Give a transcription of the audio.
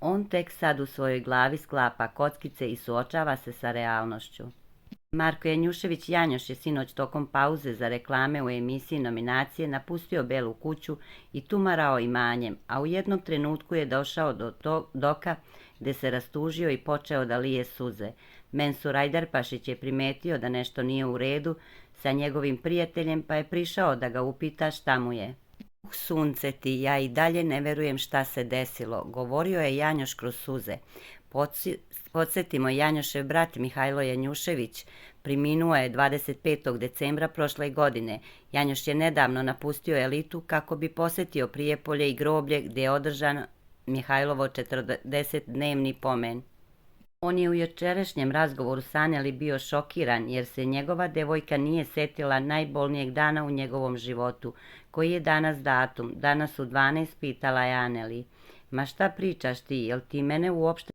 On tek sad u svojoj glavi sklapa kockice i suočava se sa realnošću. Marko Janjušević Janjoš je sinoć tokom pauze za reklame u emisiji Nominacije napustio Belu kuću i tumarao imanjem, a u jednom trenutku je došao do doka gde se rastužio i počeo da lije suze. Mensur Ajdarpašić je primetio da nešto nije u redu sa njegovim prijateljem, pa je prišao da ga upita šta mu je. Sunce ti, ja i dalje ne verujem šta se desilo, govorio je Janjoš kroz suze. Podsjetimo, Janjošev brat Mihajlo Janjušević preminuo je 25. decembra prošle godine. Janjoš je nedavno napustio elitu kako bi posetio Prijepolje i groblje gdje je održan Mihajlovo 40-dnevni pomen. On je u jučerašnjem razgovoru s Aneli bio šokiran jer se njegova devojka nije setila najbolnijeg dana u njegovom životu. Koji je danas datum? Danas u 12, pitala je Aneli. Ma šta pričaš ti, jel ti mene uopšte